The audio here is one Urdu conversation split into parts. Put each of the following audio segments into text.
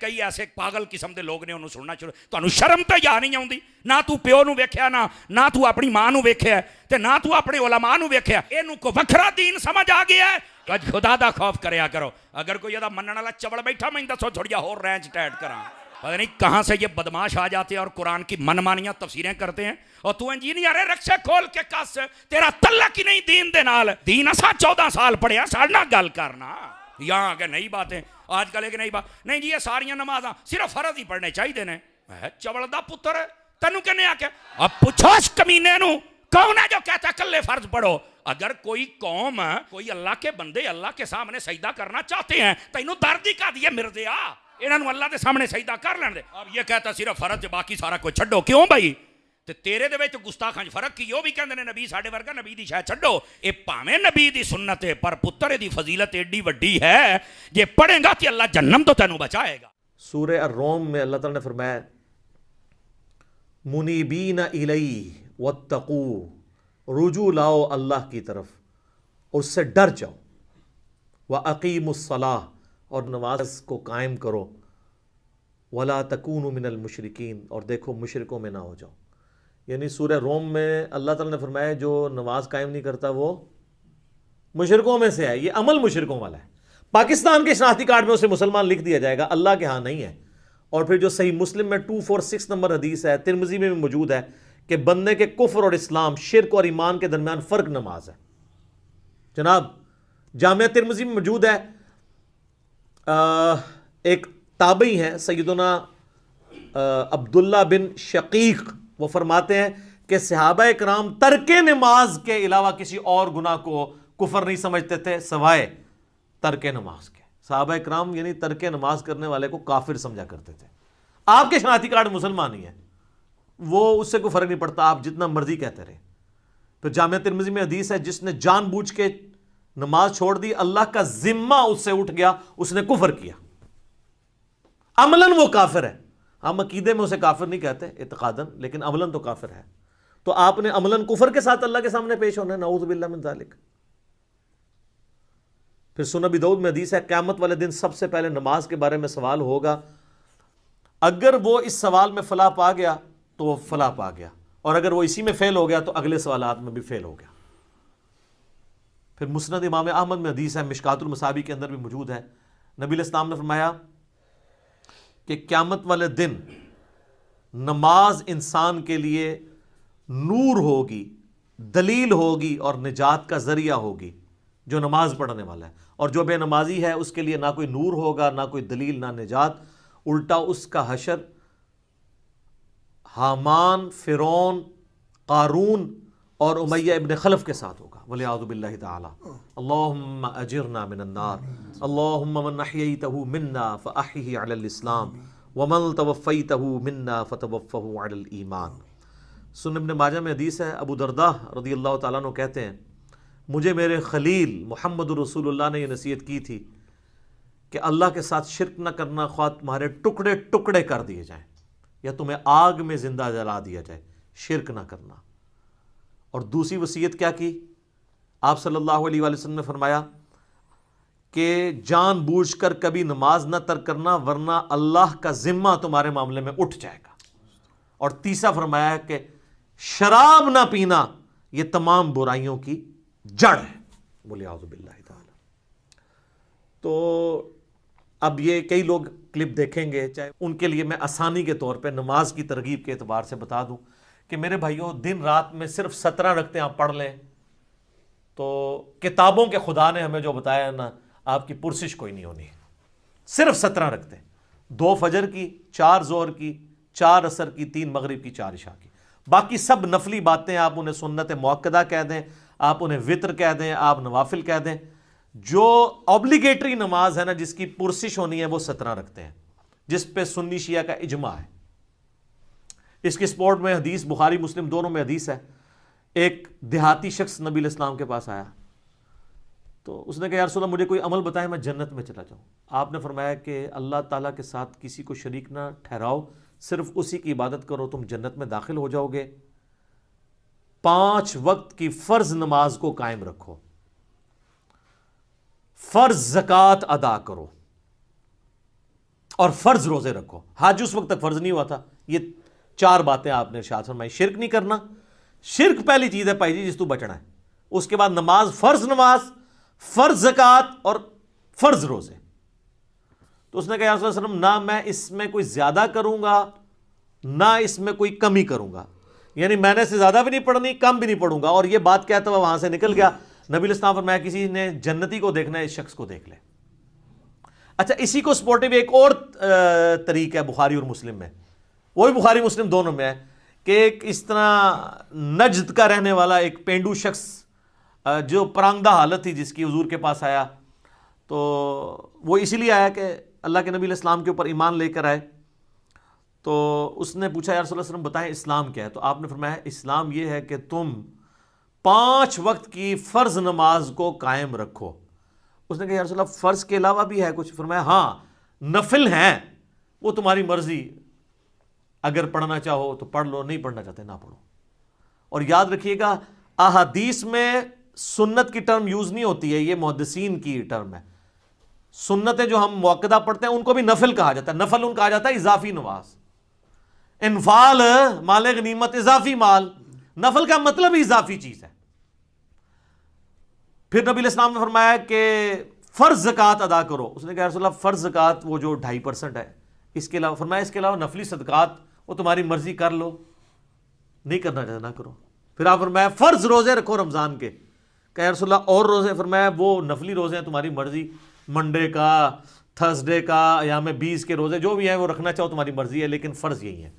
کئی ایسے پاگل قسم دے لوگ نے انہوں سننا شروع. تانوں شرم تے یا نہیں آؤندی؟ نہ تو پیو نو ویکھیا نہ تو اپنی ماں نو ویکھیا تے نہ تو اپنے علماء نو ویکھیا. اینوں کو وکھرا دین سمجھ آ گیا ہے. کج خدا دا خوف کریا کرو. اگر کوئی ادا منن والا چبڑ بیٹھا میں دسو تھوڑی ہور رینج ٹائٹ کراں. پتہ نہیں کہاں سے یہ بدماش آ جاتے ہیں اور قرآن کی من مانیاں تفسیریں کرتے ہیں. اور تو انجینئر ہے رکشے کھول کے کس تیرا تعلق ہی نہیں دین دے نال. دین اسا 14 سال پڑھیا ساڑنا گل کرنا. یہاں آگے نئی باتیں آج کل ایک نئی بات نہیں جی یہ ساریاں نمازاں صرف فرض ہی پڑھنے چاہیے نے. چبڑ دا پتر ہے تینوں کہنے آ کے اب پوچھوش کمینے نو کون ہے جو کہتا ہے کلے فرض پڑھو. اگر کوئی قوم کوئی اللہ کے بندے اللہ کے سامنے سجدہ کرنا چاہتے ہیں تینوں درد ہی کا دیے مرزیا انہوں اللہ کے سامنے سجدہ کر لین دے. اب یہ کہتا صرف فرض باقی سارا کوئی چھڈو. کیوں بھائی تے تیرے دے وچ گستاخاں فرق کی. وہ بھی کہندے نے نبی ساڈے ورگا نبی دی شے چھڈو. اے پاویں نبی دی سنت ہے پر پتر دی فضیلت ایڈی وڈی ہے جے پڑھے گا تے اللہ جہنم تو تینوں بچائے گا. سورہ الروم میں اللہ تعالیٰ نے فرمایا منیبین الیہ واتقوا، رجوع لاؤ اللہ کی طرف اور اس سے ڈر جاؤ. وَأَقِيمُوا الصَّلَاةَ، اور نماز کو قائم کرو. وَلَا تَكُونُوا مِنَ الْمُشْرِكِينَ، اور دیکھو مشرکوں میں نہ ہو جاؤ. یعنی سورہ روم میں اللہ تعالیٰ نے فرمایا جو نماز قائم نہیں کرتا وہ مشرکوں میں سے ہے. یہ عمل مشرکوں والا ہے. پاکستان کے شناختی کارڈ میں اسے مسلمان لکھ دیا جائے گا، اللہ کے ہاں نہیں ہے. اور پھر جو صحیح مسلم میں 246 نمبر حدیث ہے، ترمذی میں بھی موجود ہے کہ بندے کے کفر اور اسلام، شرک اور ایمان کے درمیان فرق نماز ہے. جناب جامعہ ترمذی میں موجود ہے. ایک تابعی ہیں سیدنا عبداللہ بن شقیق، وہ فرماتے ہیں کہ صحابہ کرام ترک نماز کے علاوہ کسی اور گناہ کو کفر نہیں سمجھتے تھے سوائے ترک نماز کے. صحابہ کرام یعنی ترک نماز کرنے والے کو کافر سمجھا کرتے تھے. آپ کے شناختی کارڈ مسلمان ہی ہے، وہ اس سے کوئی فرق نہیں پڑتا، آپ جتنا مرضی کہتے رہے. پھر جامعہ ترمذی میں حدیث ہے جس نے جان بوجھ کے نماز چھوڑ دی اللہ کا ذمہ اس سے اٹھ گیا، اس نے کفر کیا. عملاً وہ کافر ہے. ہم عقیدے میں اسے کافر نہیں کہتے اعتقاداً، لیکن عملاً تو کافر ہے. تو آپ نے عملاً کفر کے ساتھ اللہ کے سامنے پیش ہونا ہے. نعوذ باللہ من ذالک. پھر سنن ابی داؤد میں حدیث ہے قیامت والے دن سب سے پہلے نماز کے بارے میں سوال ہوگا. اگر وہ اس سوال میں فلاح پا گیا تو وہ فلاح پا گیا، اور اگر وہ اسی میں فیل ہو گیا تو اگلے سوالات میں بھی فیل ہو گیا. پھر مسند امام احمد میں حدیث ہے، مشکات المصابیح کے اندر بھی موجود ہے. نبی علیہ السلام نے فرمایا کہ قیامت والے دن نماز انسان کے لیے نور ہوگی، دلیل ہوگی اور نجات کا ذریعہ ہوگی جو نماز پڑھنے والا ہے. اور جو بے نمازی ہے اس کے لیے نہ کوئی نور ہوگا، نہ کوئی دلیل، نہ نجات. الٹا اس کا حشر حامان، فرعون، قارون اور امیہ ابن خلف کے ساتھ ہوگا. وَلِعَوْذُ بِاللَّهِ تَعَالَى. اللہم اجرنا من النار. اللہم من احییتہ منا فاحیہ علی الاسلام ومن توفیتہ منا فتوفہ علی الایمان. سنن ابن ماجہ میں حدیث ہے، ابو درداء رضی اللہ تعالیٰ عنہ کہتے ہیں مجھے میرے خلیل محمد رسول اللہ نے یہ نصیحت کی تھی کہ اللہ کے ساتھ شرک نہ کرنا، خواہ تمہارے ٹکڑے ٹکڑے کر دیے جائیں یا تمہیں آگ میں زندہ جلا دیا جائے، شرک نہ کرنا. اور دوسری وصیت کیا کی؟ آپ صلی اللہ علیہ وآلہ وسلم نے فرمایا کہ جان بوجھ کر کبھی نماز نہ ترک کرنا ورنہ اللہ کا ذمہ تمہارے معاملے میں اٹھ جائے گا. اور تیسرا فرمایا کہ شراب نہ پینا یہ تمام برائیوں کی جڑ ہے. بولے اعوذ باللہ تعالی. تو اب یہ کئی لوگ کلپ دیکھیں گے، چاہے ان کے لیے میں آسانی کے طور پہ نماز کی ترغیب کے اعتبار سے بتا دوں کہ میرے بھائیوں دن رات میں صرف 17 رکعتیں آپ پڑھ لیں تو کتابوں کے خدا نے ہمیں جو بتایا نا آپ کی پرسش کوئی نہیں ہونی. صرف 17 رکعتیں، 2 فجر کی، 4 ظہر کی، 4 عصر کی، 3 مغرب کی، 4 عشاء کی. باقی سب نفلی باتیں آپ انہیں سنت مؤکدہ کہہ دیں، آپ انہیں وطر کہہ دیں، آپ نوافل کہہ دیں. جو اوبلیگیٹری نماز ہے نا جس کی پرسش ہونی ہے وہ 17 رکھتے ہیں، جس پہ سنی شیعہ کا اجماع ہے. اس کی سپورٹ میں حدیث بخاری مسلم دونوں میں حدیث ہے. ایک دیہاتی شخص نبی علیہ السلام کے پاس آیا تو اس نے کہا یا رسول اللہ مجھے کوئی عمل بتائے میں جنت میں چلا جاؤں. آپ نے فرمایا کہ اللہ تعالیٰ کے ساتھ کسی کو شریک نہ ٹھہراؤ، صرف اسی کی عبادت کرو، تم جنت میں داخل ہو جاؤ گے. 5 وقت کی فرض نماز کو قائم رکھو، فرض زکوٰۃ ادا کرو، اور فرض روزے رکھو. حج اس وقت تک فرض نہیں ہوا تھا. یہ 4 باتیں آپ نے ارشاد فرمائی. شرک نہیں کرنا, شرک پہلی چیز ہے بھائی جی جس تو بچنا ہے. اس کے بعد نماز, فرض زکوٰۃ اور فرض روزے. تو اس نے کہا یا رسول اللہ صلی اللہ علیہ وسلم نہ میں اس میں کوئی زیادہ کروں گا نہ اس میں کوئی کمی کروں گا, یعنی میں نے سے زیادہ بھی نہیں پڑھنی کم بھی نہیں پڑھوں گا. اور یہ بات کہتا ہوا وہاں سے نکل گیا. نبی علیہ السلام فرمایا کسی نے جنتی کو دیکھنا ہے اس شخص کو دیکھ لے. اچھا, اسی کو سپورٹیو ایک اور طریق ہے بخاری اور مسلم میں, وہ بھی بخاری مسلم دونوں میں ہے, کہ ایک اس طرح نجد کا رہنے والا ایک پینڈو شخص جو پرانگدہ حالت تھی جس کی حضور کے پاس آیا, تو وہ اسی لیے آیا کہ اللہ کے نبی علیہ السلام کے اوپر ایمان لے کر آئے. تو اس نے پوچھا یا رسول اللہ صلی اللہ علیہ وسلم بتائیں اسلام کیا ہے؟ تو آپ نے فرمایا اسلام یہ ہے کہ تم 5 وقت کی فرض نماز کو قائم رکھو. اس نے کہا یا رسول اللہ فرض کے علاوہ بھی ہے کچھ؟ فرمایا ہاں نفل ہیں, وہ تمہاری مرضی, اگر پڑھنا چاہو تو پڑھ لو, نہیں پڑھنا چاہتے نہ پڑھو. اور یاد رکھیے گا احادیث میں سنت کی ٹرم یوز نہیں ہوتی ہے, یہ محدثین کی ٹرم ہے. سنتیں جو ہم موقدہ پڑھتے ہیں ان کو بھی نفل کہا جاتا ہے. نفل ان کہا جاتا ہے اضافی نماز. انفال مال غنیمت اضافی مال, نفل کا مطلب اضافی چیز ہے. پھر نبی علیہ السلام نے فرمایا کہ فرض زکوٰۃ ادا کرو. اس نے کہا رسول اللہ فرض زکوٰۃ وہ جو 2.5% ہے, اس کے علاوہ فرمایا اس کے علاوہ نفلی صدقات وہ تمہاری مرضی کر لو, نہیں کرنا چاہتے نہ کرو. پھر آپ فرمایا فرض روزے رکھو رمضان کے. کہا رسول اللہ اور روزے؟ فرمایا وہ نفلی روزے ہیں تمہاری مرضی, منڈے کا, تھرسڈے کا, ایام 20 کے روزے جو بھی ہیں وہ رکھنا چاہو تمہاری مرضی ہے, لیکن فرض یہی ہے.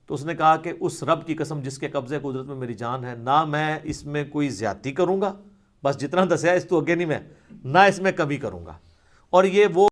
تو اس نے کہا کہ اس رب کی قسم جس کے قبضے قدرت میں میری جان ہے, نہ میں اس میں کوئی زیادتی کروں گا, بس جتنا دسیا اس تو اگے نہیں میں, نہ اس میں کمی کروں گا. اور یہ وہ